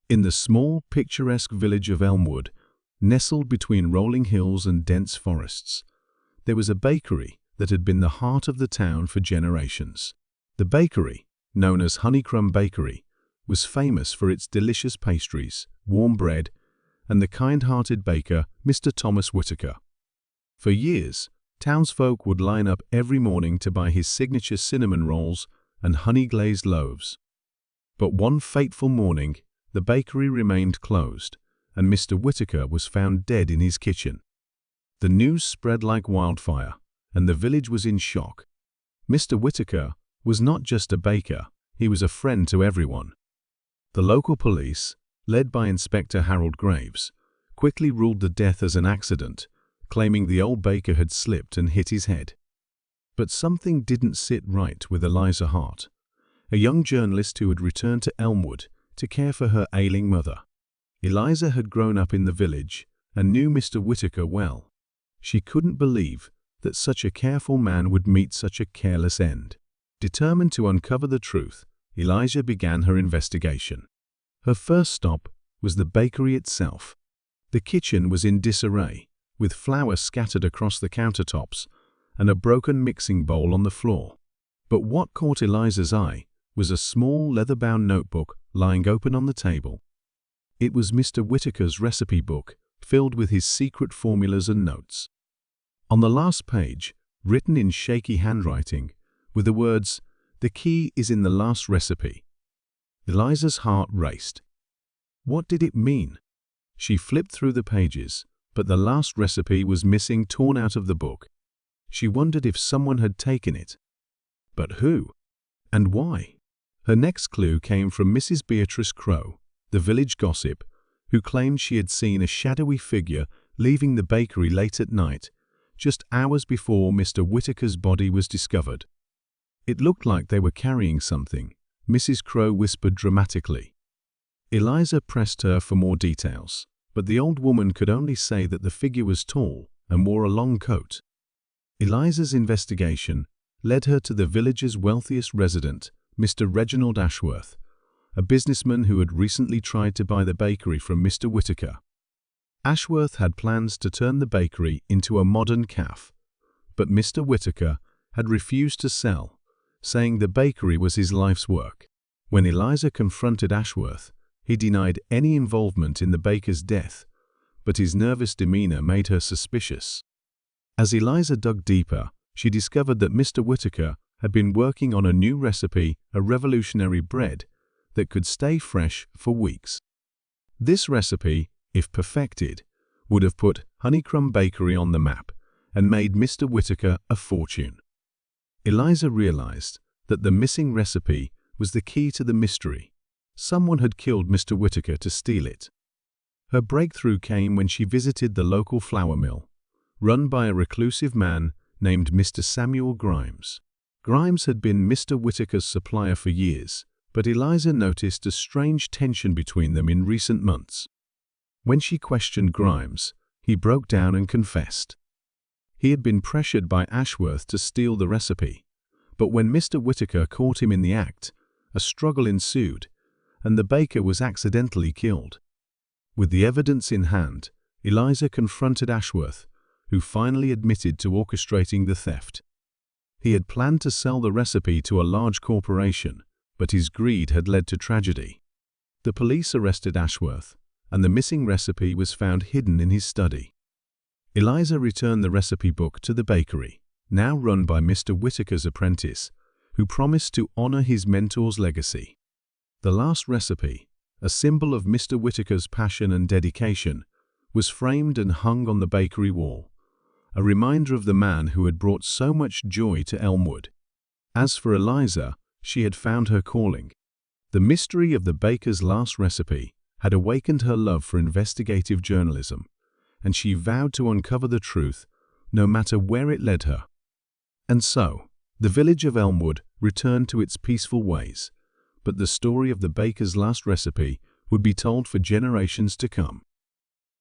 In the small, picturesque village of Elmwood, nestled between rolling hills and dense forests, there was a bakery that had been the heart of the town for generations. The bakery, known as Honeycomb Bakery, was famous for its delicious pastries, warm bread, and the kind-hearted baker, Mr. Thomas Whitaker. For years, townsfolk would line up every morning to buy his signature cinnamon rolls and honey-glazed loaves. But one fateful morning, the bakery remained closed, and Mr. Whitaker was found dead in his kitchen. The news spread like wildfire, and the village was in shock. Mr. Whitaker was not just a baker, he was a friend to everyone. The local police, led by Inspector Harold Graves, quickly ruled the death as an accident, claiming the old baker had slipped and hit his head. But something didn't sit right with Eliza Hart, a young journalist who had returned to Elmwood to care for her ailing mother. Eliza had grown up in the village and knew Mr. Whitaker well. She couldn't believe that such a careful man would meet such a careless end. Determined to uncover the truth, Eliza began her investigation. Her first stop was the bakery itself. The kitchen was in disarray, with flour scattered across the countertops and a broken mixing bowl on the floor. But what caught Eliza's eye was a small leather-bound notebook lying open on the table. It was Mr. Whitaker's recipe book, filled with his secret formulas and notes. On the last page, written in shaky handwriting, were the words, "The key is in the last recipe." Eliza's heart raced. What did it mean? She flipped through the pages, but the last recipe was missing, torn out of the book. She wondered if someone had taken it. But who? And why? Her next clue came from Mrs. Beatrice Crow, the village gossip, who claimed she had seen a shadowy figure leaving the bakery late at night, just hours before Mr. Whitaker's body was discovered. It looked like they were carrying something, Mrs. Crow whispered dramatically. Eliza pressed her for more details, but the old woman could only say that the figure was tall and wore a long coat. Eliza's investigation led her to the village's wealthiest resident, Mr. Reginald Ashworth, a businessman who had recently tried to buy the bakery from Mr. Whitaker. Ashworth had plans to turn the bakery into a modern cafe, but Mr. Whitaker had refused to sell, saying the bakery was his life's work. When Eliza confronted Ashworth, he denied any involvement in the baker's death, but his nervous demeanor made her suspicious. As Eliza dug deeper, she discovered that Mr. Whitaker had been working on a new recipe, a revolutionary bread that could stay fresh for weeks. This recipe, if perfected, would have put Honeycomb Bakery on the map and made Mr. Whitaker a fortune. Eliza realized that the missing recipe was the key to the mystery. Someone had killed Mr. Whitaker to steal it. Her breakthrough came when she visited the local flour mill, run by a reclusive man named Mr. Samuel Grimes. Grimes had been Mr. Whitaker's supplier for years, but Eliza noticed a strange tension between them in recent months. When she questioned Grimes, he broke down and confessed. He had been pressured by Ashworth to steal the recipe, but when Mr. Whitaker caught him in the act, a struggle ensued, and the baker was accidentally killed. With the evidence in hand, Eliza confronted Ashworth, who finally admitted to orchestrating the theft. He had planned to sell the recipe to a large corporation, but his greed had led to tragedy. The police arrested Ashworth, and the missing recipe was found hidden in his study. Eliza returned the recipe book to the bakery, now run by Mr. Whitaker's apprentice, who promised to honor his mentor's legacy. The last recipe, a symbol of Mr. Whitaker's passion and dedication, was framed and hung on the bakery wall, a reminder of the man who had brought so much joy to Elmwood. As for Eliza, she had found her calling. The mystery of the baker's last recipe had awakened her love for investigative journalism, and she vowed to uncover the truth, no matter where it led her. And so, the village of Elmwood returned to its peaceful ways, but the story of the baker's last recipe would be told for generations to come.